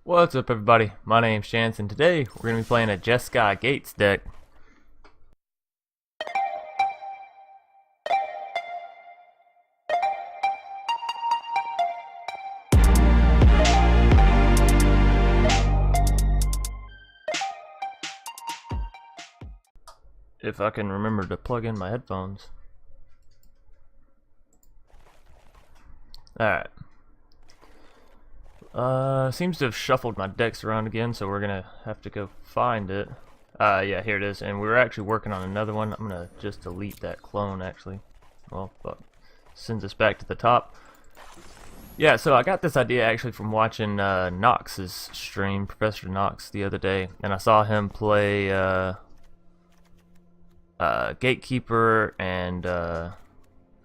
What's up, everybody? My name's Chance, and today we're going to be playing a Jeskai Gates deck. If I can remember to plug in my headphones. Alright. Seems to have shuffled my decks around again, so we're gonna have to go find it. Yeah, here it is, and we were actually working on another one. I'm gonna just delete that clone, actually. Well, fuck. Sends us back to the top. Yeah, so I got this idea actually from watching Nox's stream, Professor Nox, the other day, and I saw him play Gatekeeper and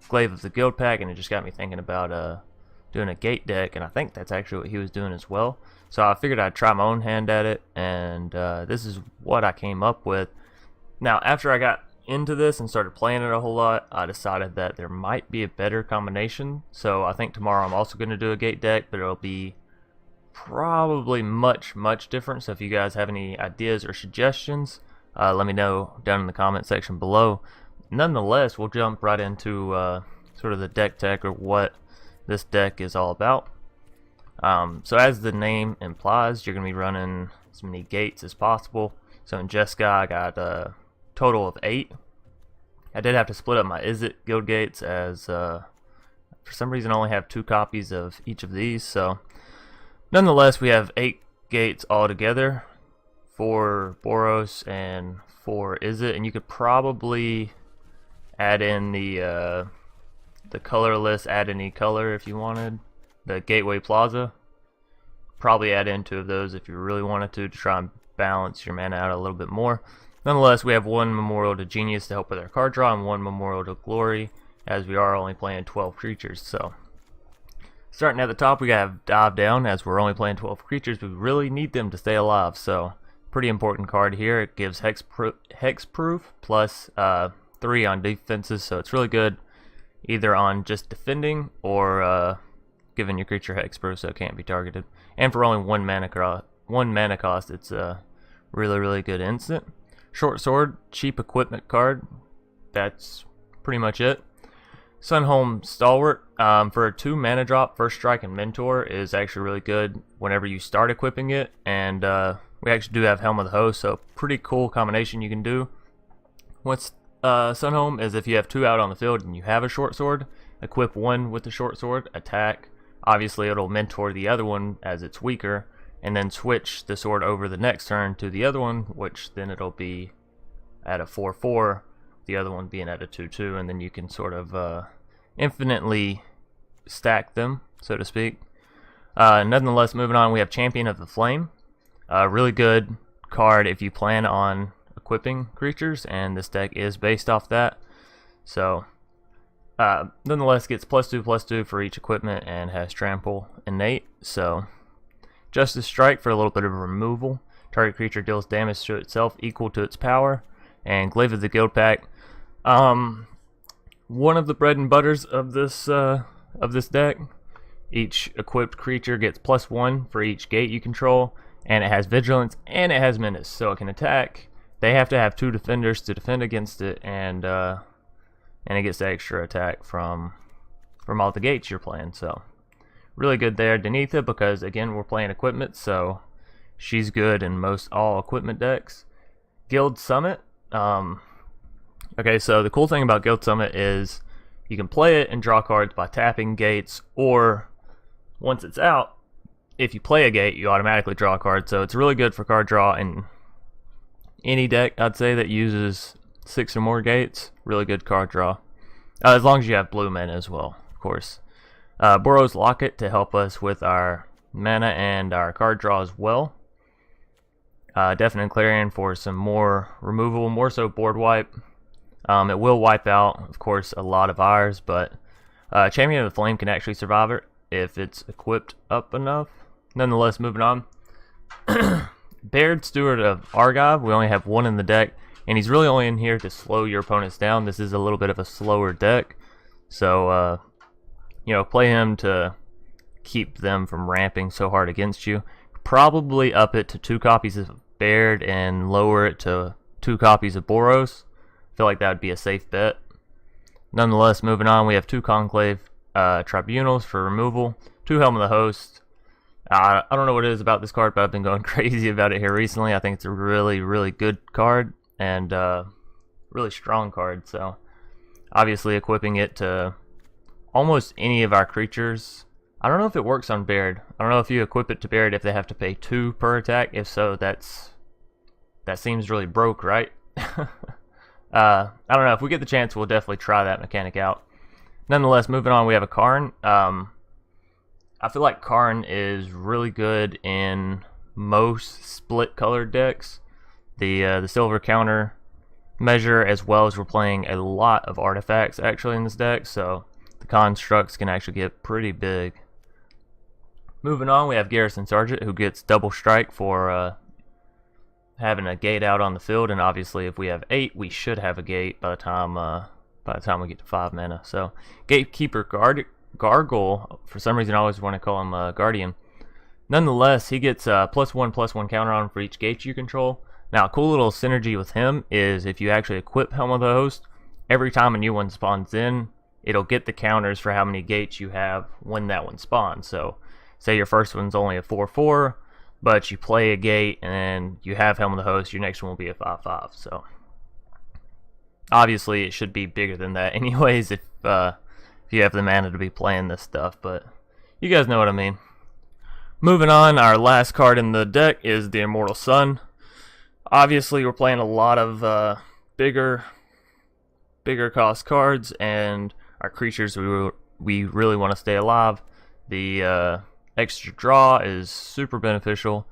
Glaive of the Guildpact, and it just got me thinking about doing a gate deck, and I think that's actually what he was doing as well. So I figured I'd try my own hand at it, and this is what I came up with. Now, after I got into this and started playing it a whole lot, I decided that there might be a better combination. So I think tomorrow I'm also going to do a gate deck, but it'll be probably much different. So if you guys have any ideas or suggestions, let me know down in the comment section below. Nonetheless, we'll jump right into sort of the deck tech, or what this deck is all about. So as the name implies, you're going to be running as many gates as possible. So in Jeskai, I got a total of 8. I did have to split up my Izzet Guildgates, as for some reason I only have 2 copies of each of these. So nonetheless, we have 8 gates altogether, 4 Boros and 4 Izzet, and you could probably add in the colorless, add any color if you wanted. The Gateway Plaza, probably add in 2 of those if you really wanted to try and balance your mana out a little bit more. Nonetheless, we have 1 Memorial to Genius to help with our card draw, and 1 Memorial to Glory, as we are only playing 12 creatures. So starting at the top, we have Dive Down. As we're only playing 12 creatures, we really need them to stay alive, so pretty important card here. It gives hexproof plus 3 on defenses, so it's really good either on just defending or giving your creature hexproof so it can't be targeted. And for only 1 mana cost, it's a really good instant. Short Sword, cheap equipment card. That's pretty much it. Sunholm Stalwart, for a 2 mana drop, First Strike and Mentor is actually really good whenever you start equipping it, and we actually do have Helm of the Host, so pretty cool combination you can do. What's Sunholm is if you have 2 out on the field and you have a short sword, equip 1 with the short sword, attack. Obviously it'll mentor the other one as it's weaker, and then switch the sword over the next turn to the other one, which then it'll be at a 4/4, the other one being at a 2/2, and then you can sort of infinitely stack them, so to speak. Nonetheless, moving on, we have Champion of the Flame. Really good card if you plan on equipping creatures, and this deck is based off that. So nonetheless, gets +2/+2 for each equipment and has trample innate. So Justice Strike for a little bit of removal. Target creature deals damage to itself equal to its power. And Glaive of the Guildpact, one of the bread and butters of this deck. Each equipped creature gets +1 for each gate you control, and it has vigilance and it has menace, so it can attack. They have to have 2 defenders to defend against it, and it gets the extra attack from all the gates you're playing. So really good there. Danitha, because again we're playing equipment, so she's good in most all equipment decks. Guild Summit. Okay, so the cool thing about Guild Summit is you can play it and draw cards by tapping gates, or once it's out, if you play a gate, you automatically draw a card. So it's really good for card draw in any deck, I'd say, that uses 6 or more gates. Really good card draw, as long as you have blue mana as well, of course. Boros Locket to help us with our mana and our card draw as well. Deafening Clarion for some more removal, more so board wipe. It will wipe out, of course, a lot of ours, but Champion of the Flame can actually survive it if it's equipped up enough. Nonetheless, moving on. Baird, Steward of Argive. We only have 1 in the deck, and he's really only in here to slow your opponents down. This is a little bit of a slower deck, so you know, play him to keep them from ramping so hard against you. probably up it to 2 copies of Baird and lower it to 2 copies of Boros. I feel like that would be a safe bet. Nonetheless, moving on, we have 2 Conclave Tribunals for removal, 2 Helm of the Host. I don't know what it is about this card, but I've been going crazy about it here recently. I think it's a really, really good card and really strong card. So, obviously, equipping it to almost any of our creatures. I don't know if it works on Baird. I don't know if you equip it to Baird if they have to pay 2 per attack. If so, that seems really broke, right? I don't know. If we get the chance, we'll definitely try that mechanic out. Nonetheless, moving on, we have a Karn. I feel like Karn is really good in most split colored decks. The silver counter measure, as well as we're playing a lot of artifacts actually in this deck, so the constructs can actually get pretty big. Moving on, we have Garrison Sergeant, who gets double strike for having a gate out on the field, and obviously if we have 8, we should have a gate by the time we get to 5 mana. So Gatekeeper Gargoyle, for some reason I always want to call him Guardian. Nonetheless, he gets +1/+1 counter on for each gate you control. Now, a cool little synergy with him is if you actually equip Helm of the Host, every time a new one spawns in, it'll get the counters for how many gates you have when that one spawns. So, say your first one's only a 4/4, but you play a gate and you have Helm of the Host, your next one will be a 5/5. So, obviously, it should be bigger than that anyways if you have the mana to be playing this stuff, but you guys know what I mean. Moving on, our last card in the deck is the Immortal Sun. Obviously, we're playing a lot of bigger cost cards, and our creatures we really want to stay alive. The extra draw is super beneficial,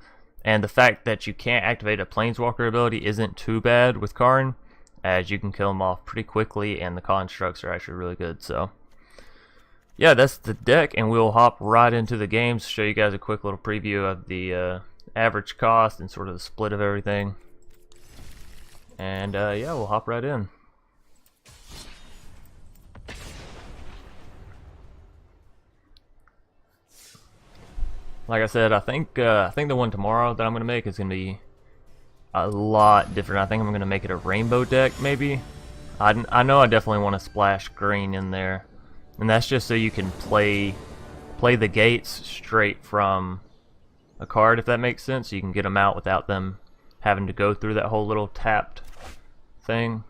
and the fact that you can't activate a Planeswalker ability isn't too bad with Karn, as you can kill them off pretty quickly, and the constructs are actually really good. So, yeah, that's the deck, and we'll hop right into the games to show you guys a quick little preview of the average cost and sort of the split of everything. And yeah, we'll hop right in. Like I said, I think the one tomorrow that I'm gonna make is gonna be a lot different. I think I'm gonna make it a rainbow deck, maybe. I know I definitely want to splash green in there, and that's just so you can play the gates straight from a card, if that makes sense. So you can get them out without them having to go through that whole little tapped thing.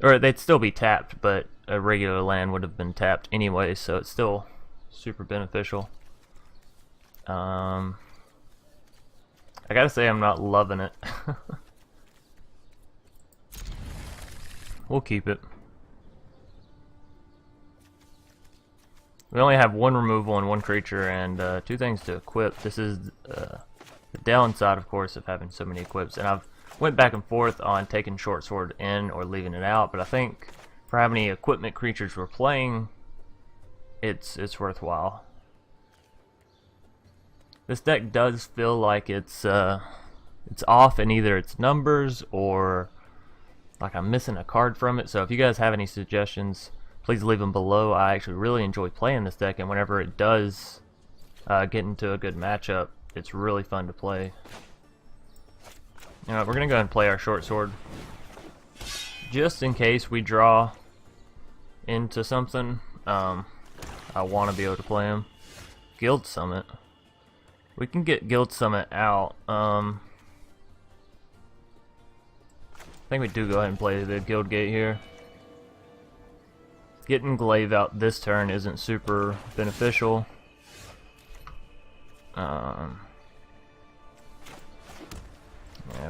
Or they'd still be tapped, but a regular land would have been tapped anyway, so it's still super beneficial. I gotta say, I'm not loving it. We'll keep it. We only have 1 removal and 1 creature, and 2 things to equip. This is the downside, of course, of having so many equips. And I've went back and forth on taking Short Sword in or leaving it out, but I think for how many equipment creatures we're playing, it's worthwhile. This deck does feel like it's off in either its numbers or like I'm missing a card from it. So if you guys have any suggestions, please leave them below. I actually really enjoy playing this deck, and whenever it does get into a good matchup, it's really fun to play. You know, we're gonna go ahead and play our Short Sword just in case we draw into something. I want to be able to play him. Guild Summit. We can get Guild Summit out. I think we do go ahead and play the Guildgate here. Getting Glaive out this turn isn't super beneficial. Yeah,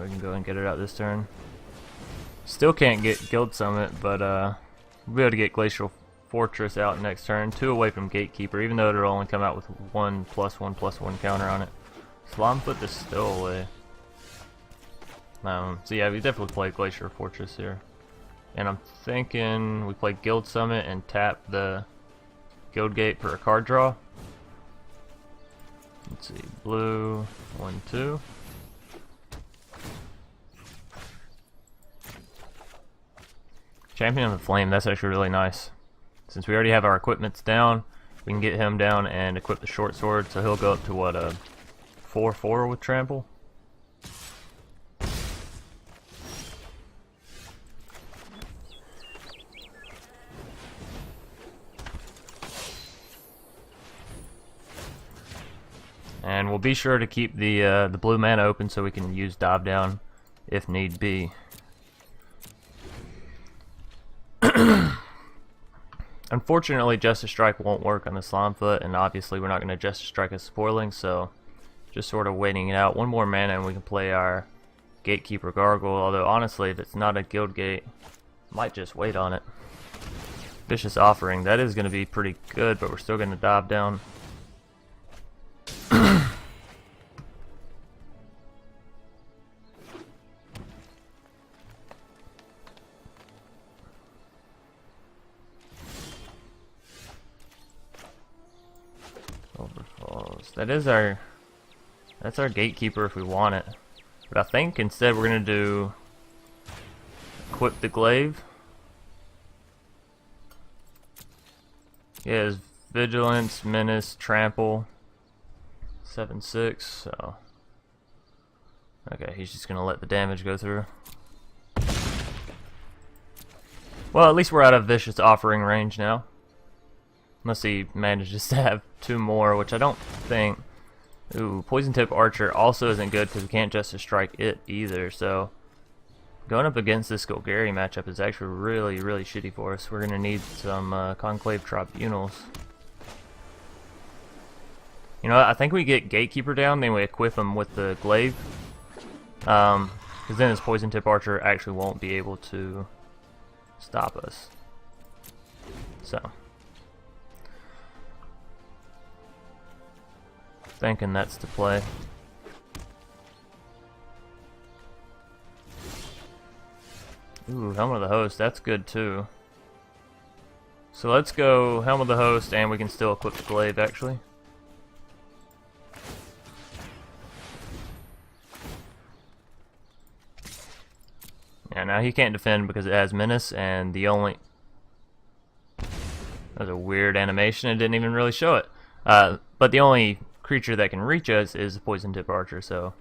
we can go ahead and get it out this turn. Still can't get Guild Summit, but we'll be able to get Glacial Fortress out next turn. 2 away from Gatekeeper, even though it'll only come out with 1/+1/+1 counter on it. Slime put this still away. So yeah, we definitely play Glacial Fortress here. And I'm thinking we play Guild Summit and tap the Guildgate for a card draw. Let's see, blue, 1, 2. Champion of the Flame, that's actually really nice. Since we already have our equipments down, we can get him down and equip the Short Sword, so he'll go up to what, 4/4 with trample. And we'll be sure to keep the blue mana open so we can use dive down if need be. Unfortunately, Justice Strike won't work on the Slimefoot, and obviously we're not going to Justice Strike a Spoiling, so just sort of waiting it out. One more mana and we can play our Gatekeeper Gargoyle, although honestly, if it's not a Guildgate, might just wait on it. Vicious Offering, that is going to be pretty good, but we're still going to dive down. Sulfur Falls. That's our Gatekeeper if we want it. But I think instead we're gonna do equip the Glaive. Yeah, his Vigilance, Menace, Trample, 7/6. So okay, he's just gonna let the damage go through. Well, at least we're out of Vicious Offering range now. Unless he manages to have 2 more, which I don't think. Ooh, Poison Tip Archer also isn't good because we can't Justice Strike it either. So going up against this Golgari matchup is actually really shitty for us. We're gonna need some Conclave Tribunals. You know what? I think we get Gatekeeper down, then we equip him with the Glaive. Because then his Poison Tip Archer actually won't be able to stop us. So thinking that's the play. Ooh, Helm of the Host, that's good too. So let's go Helm of the Host, and we can still equip the Glaive actually. Yeah, now he can't defend because it has Menace, and the only... That was a weird animation, it didn't even really show it. But the only creature that can reach us is the Poison Tip Archer, so...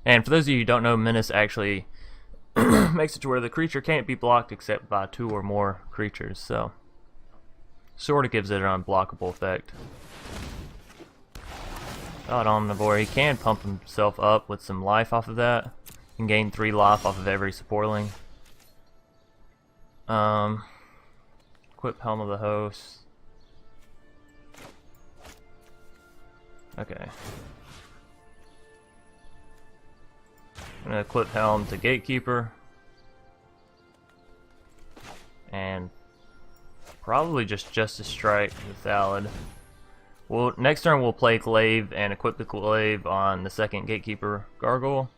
And for those of you who don't know, Menace actually makes it to where the creature can't be blocked except by 2 or more creatures, so... Sort of gives it an unblockable effect. God, Omnivore, he can pump himself up with some life off of that. He can gain 3 life off of every supportling. Equip Helm of the Host. Okay. I'm gonna equip Helm to Gatekeeper. And probably just Justice Strike the Thallid. Well, next turn we'll play Glaive and equip the Glaive on the second Gatekeeper Gargoyle.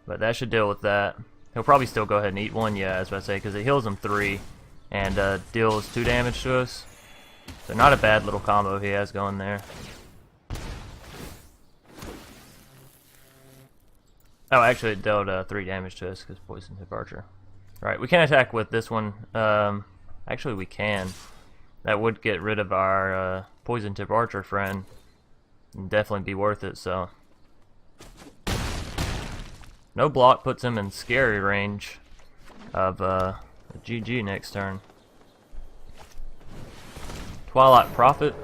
But that should deal with that. He'll probably still go ahead and eat 1, yeah, I was about to say, because it heals him 3 and deals 2 damage to us. So not a bad little combo he has going there. Oh, actually it dealt 3 damage to us because Poison Tip Archer. Right, we can attack with this one. Actually we can. That would get rid of our Poison Tip Archer friend. And definitely be worth it, so... No block puts him in scary range of GG next turn. Twilight Prophet.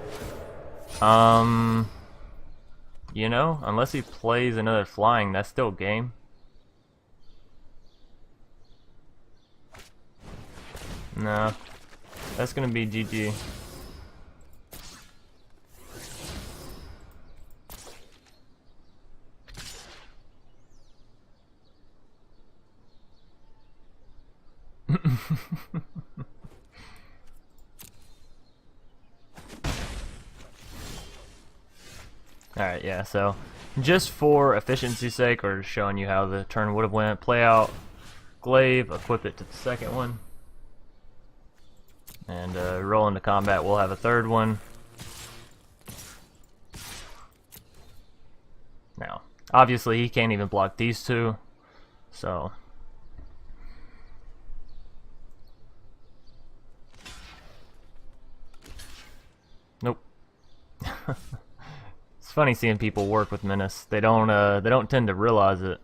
You know, unless he plays another flying, that's still game. No, that's gonna be GG. Alright, yeah, so just for efficiency's sake, or showing you how the turn would have went, play out Glaive, equip it to the second one, and roll into combat. We'll have a third one. Now, obviously he can't even block these 2, so... Nope. funny seeing people work with Menace. They don't tend to realize it.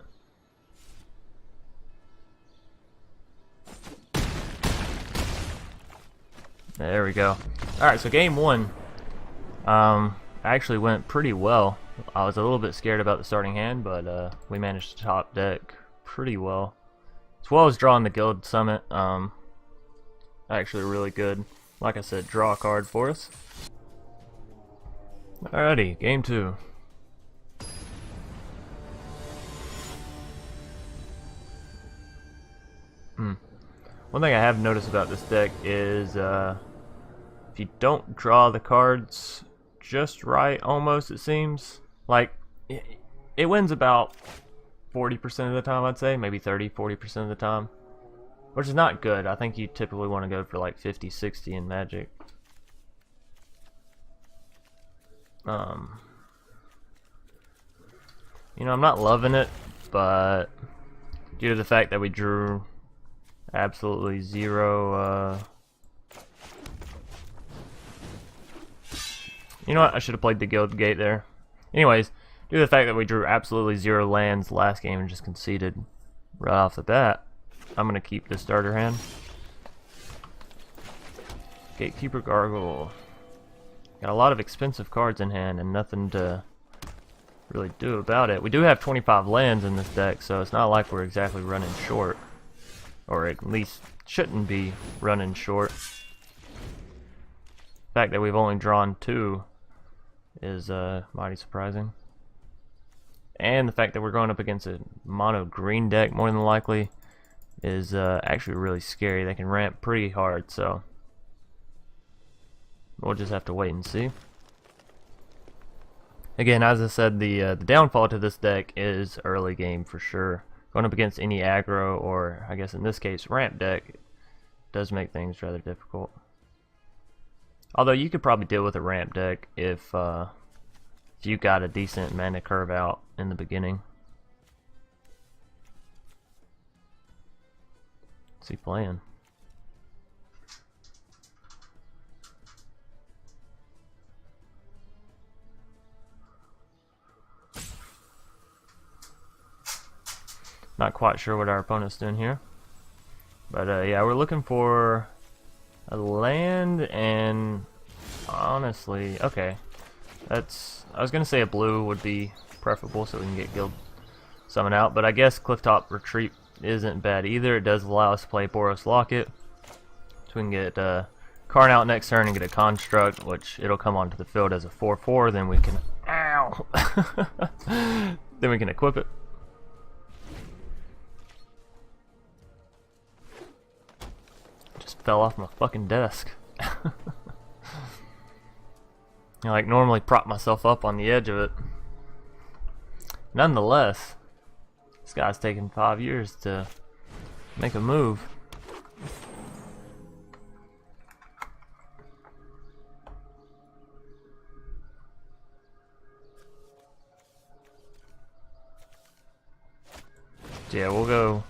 There we go. Alright, so game 1 actually went pretty well. I was a little bit scared about the starting hand, but we managed to top deck pretty well. As well as drawing the Guild Summit. Actually really good. Like I said, draw a card for us. Alrighty, game 2. One thing I have noticed about this deck is if you don't draw the cards just right, almost, it seems like it wins about 40% of the time, I'd say, maybe 30-40% of the time, which is not good. I think you typically want to go for like 50-60 in Magic. You know, I'm not loving it, but due to the fact that we drew absolutely zero, you know what, I should have played the Guildgate there. Anyways, due to the fact that we drew absolutely zero lands last game and just conceded right off the bat, I'm going to keep the starter hand. Gatekeeper Gargoyle. Got a lot of expensive cards in hand and nothing to really do about it. We do have 25 lands in this deck, so it's not like we're exactly running short. Or at least shouldn't be running short. The fact that we've only drawn 2 is mighty surprising. And the fact that we're going up against a mono green deck more than likely is actually really scary. They can ramp pretty hard, so we'll just have to wait and see. Again, as I said, the downfall to this deck is early game for sure. Going up against any aggro, or I guess in this case ramp deck, does make things rather difficult. Although you could probably deal with a ramp deck if you got a decent mana curve out in the beginning. What's he playing? Not quite sure what our opponent's doing here. But yeah, we're looking for a land, and honestly, okay. I was gonna say a blue would be preferable so we can get Guild Summon out, but I guess Clifftop Retreat isn't bad either. It does allow us to play Boros Locket. So we can get Karn out next turn and get a Construct, which it'll come onto the field as a 4/4, then we can ow then we can equip it. Fell off my fucking desk. I like normally prop myself up on the edge of it. Nonetheless, this guy's taken 5 years to make a move. Yeah, we'll go.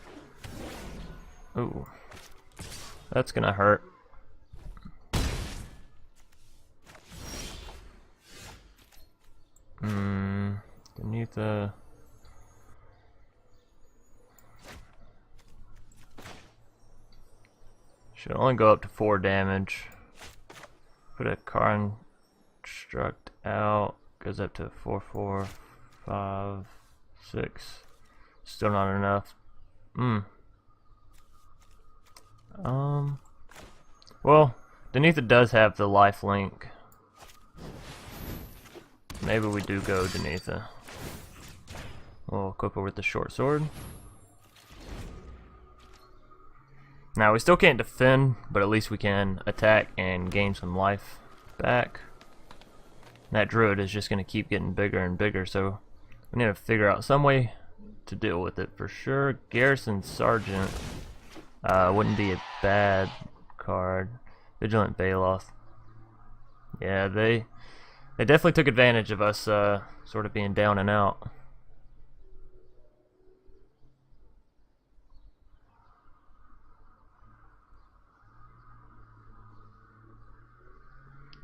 Ooh. That's gonna hurt. Danitha. Should only go up to 4 damage. Put a Construct out. Goes up to 4/4, 5, 6. Still not enough. Well, Danitha does have the life link. Maybe we do go Danitha. We'll equip her with the short sword. Now, we still can't defend, but at least we can attack and gain some life back. That druid is just going to keep getting bigger and bigger, so we need to figure out some way to deal with it for sure. Garrison Sergeant wouldn't be a bad card. Vigilant Baloth. Yeah, they definitely took advantage of us sort of being down and out.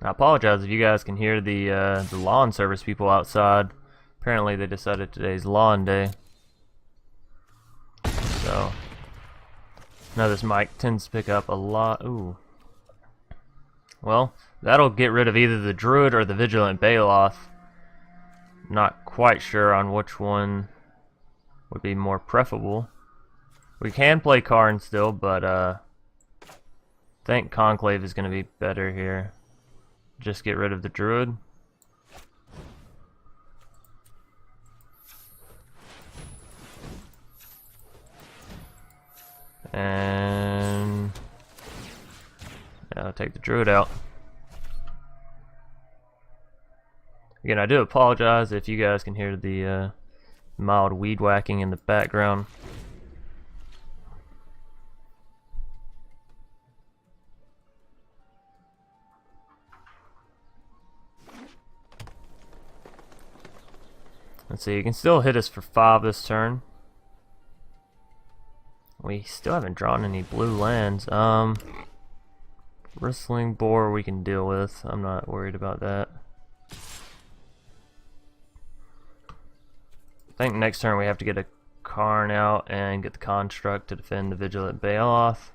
I apologize if you guys can hear the lawn service people outside. Apparently they decided today's lawn day. So, now this mic tends to pick up a lot. Ooh. Well, that'll get rid of either the Druid or the Vigilant Baloth. Not quite sure on which one would be more preferable. We can play Karn still, but I think Conclave is going to be better here. Just get rid of the Druid. And yeah, I'll take the Druid out. Again, I do apologize if you guys can hear the mild weed whacking in the background. Let's see, you can still hit us for 5 this turn. We still haven't drawn any blue lands. Bristling Boar we can deal with. I'm not worried about that. I think next turn we have to get a Karn out and get the Construct to defend the Vigilant Baloth.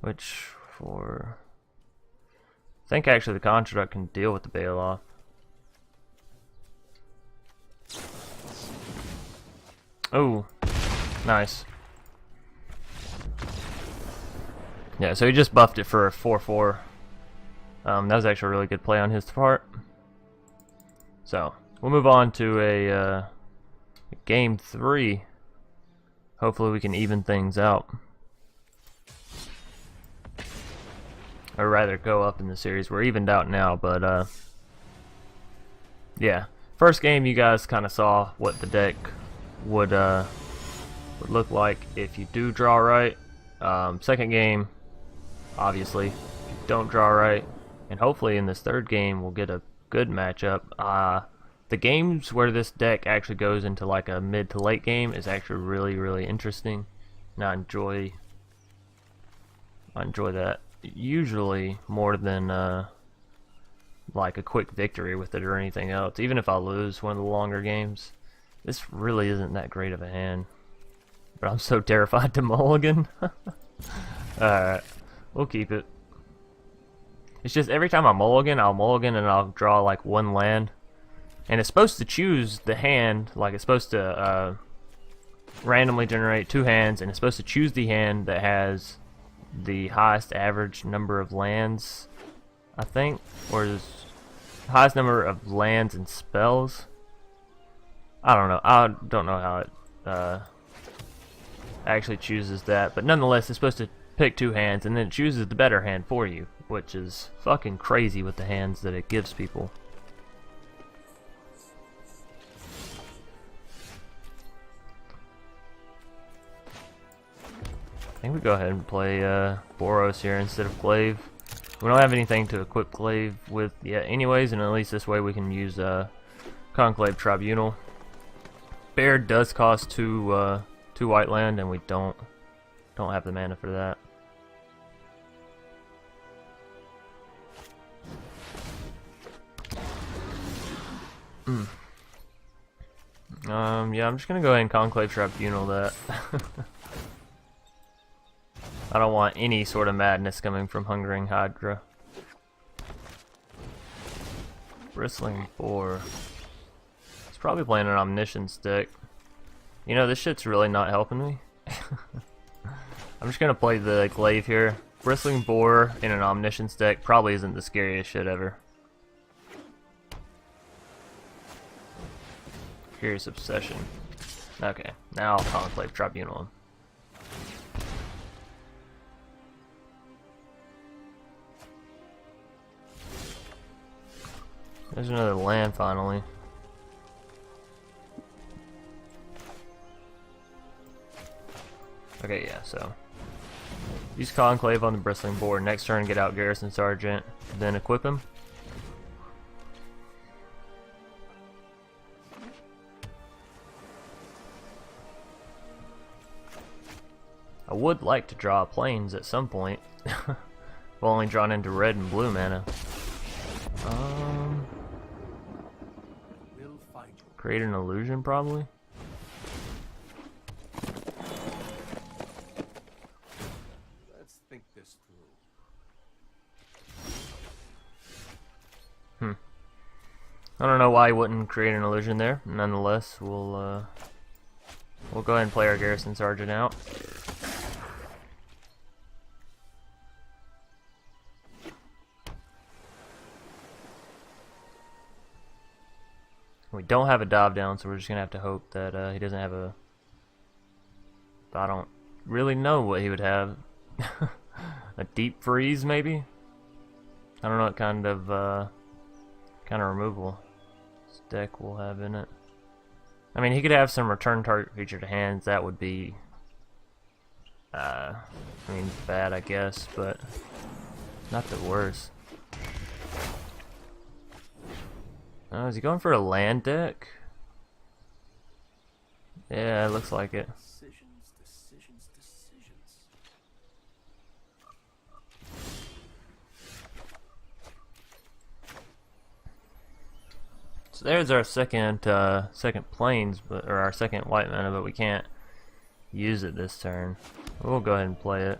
Which, for... I think actually the Construct can deal with the Baloth. Oh, nice. Yeah, so he just buffed it for a 4/4. That was actually a really good play on his part. So, we'll move on to a game 3. Hopefully we can even things out. Or rather, go up in the series. We're evened out now, but yeah. First game, you guys kind of saw what the deck would look like if you do draw right. Second game, obviously, if you don't draw right, and hopefully in this third game we'll get a good matchup. The games where this deck actually goes into like a mid to late game is actually really interesting, and I enjoy that usually more than like a quick victory with it or anything else. Even if I lose one of the longer games, this really isn't that great of a hand. But I'm so terrified to mulligan. Alright, we'll keep it. It's just every time I mulligan, I'll mulligan and I'll draw like one land. And it's supposed to choose the hand, like it's supposed to randomly generate 2 hands, and it's supposed to choose the hand that has the highest average number of lands, I think, or is highest number of lands and spells. I don't know. I don't know how it actually chooses that, but nonetheless, it's supposed to pick 2 hands, and then it chooses the better hand for you, which is fucking crazy with the hands that it gives people. I think we go ahead and play Boros here instead of Glaive. We don't have anything to equip Glaive with yet anyways, and at least this way we can use Conclave Tribunal. Baird does cost 2 white land, and we don't have the mana for that. Yeah, I'm just gonna go ahead and Conclave Tribunal that. I don't want any sort of madness coming from Hungering Hydra. Bristling Boar. He's probably playing an Omniscience deck. You know, this shit's really not helping me. I'm just gonna play the Glaive here. Bristling Boar in an Omniscience deck probably isn't the scariest shit ever. Furious Obsession. Okay, now I'll Conclave Tribunal him. There's another land finally. Okay, yeah, so use Conclave on the Bristling Boar. Next turn, get out Garrison Sergeant, then equip him. I would like to draw planes at some point. I've only drawn into red and blue mana. Create an illusion, probably. Let's think this through. I don't know why he wouldn't create an illusion there. Nonetheless, we'll go ahead and play our Garrison Sergeant out. We don't have a dive down, so we're just gonna have to hope that he doesn't have a. I don't really know what he would have. A deep freeze, maybe. I don't know what kind of removal this deck will have in it. I mean, he could have some return target creature to hands. That would be, I mean, bad, I guess, but not the worst. Oh, is he going for a land deck? Yeah, it looks like it. Decisions. So there's our second plains, or our second white mana, but we can't use it this turn. We'll go ahead and play it.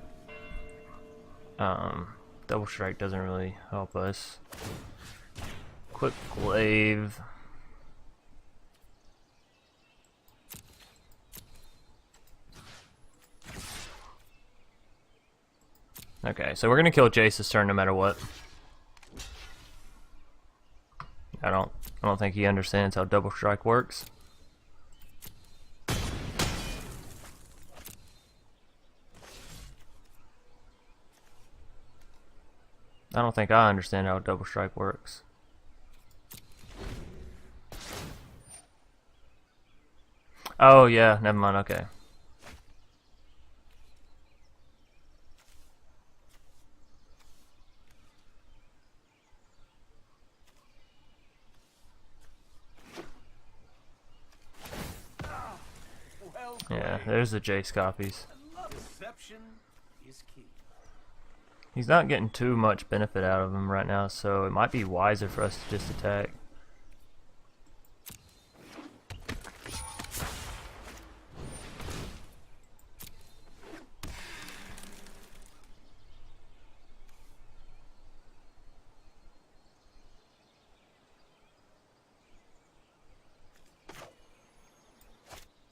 Double strike doesn't really help us. Quick glaive. Okay, so we're gonna kill Jace this turn no matter what. I don't think he understands how double strike works. I don't think I understand how double strike works. Oh yeah, never mind, okay. Yeah, there's the Jace copies. He's not getting too much benefit out of him right now, so it might be wiser for us to just attack.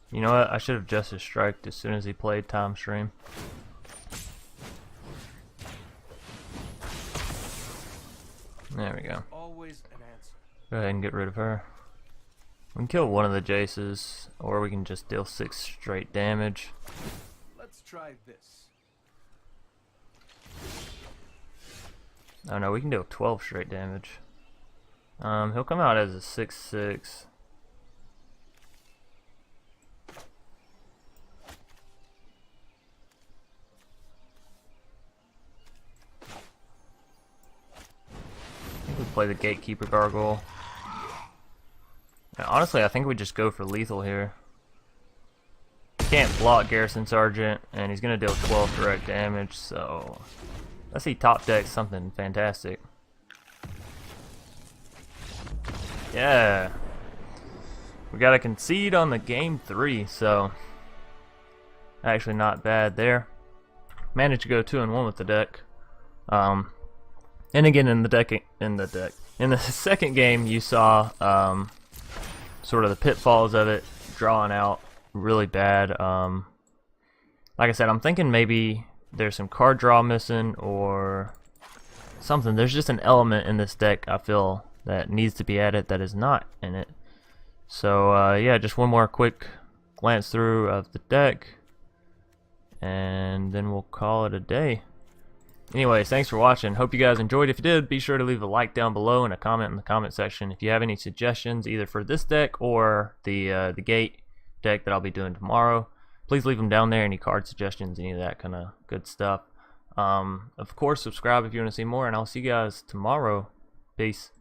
You know what? I should have Justice Striked as soon as he played Time Stream. There we go. Always an answer. Go ahead and get rid of her. We can kill one of the Jaces, or we can just deal 6 straight damage. Let's try this. Oh no, we can deal 12 straight damage. He'll come out as a 6/6. Play the Gatekeeper Gargoyle. Now, honestly, I think we just go for lethal here. Can't block Garrison Sergeant, and he's gonna deal 12 direct damage, so let's see top deck something fantastic. Yeah, we got a concede on the game 3, so actually not bad there. Managed to go 2-1 with the deck. And again, in the second game, you saw sort of the pitfalls of it, drawing out really bad. Like I said, I'm thinking maybe there's some card draw missing or something. There's just an element in this deck I feel that needs to be added that is not in it. So yeah, just one more quick glance through of the deck, and then we'll call it a day. Anyways, thanks for watching. Hope you guys enjoyed. If you did, be sure to leave a like down below and a comment in the comment section. If you have any suggestions, either for this deck or the Gate deck that I'll be doing tomorrow, please leave them down there. Any card suggestions, any of that kind of good stuff. Of course, subscribe if you want to see more, and I'll see you guys tomorrow. Peace.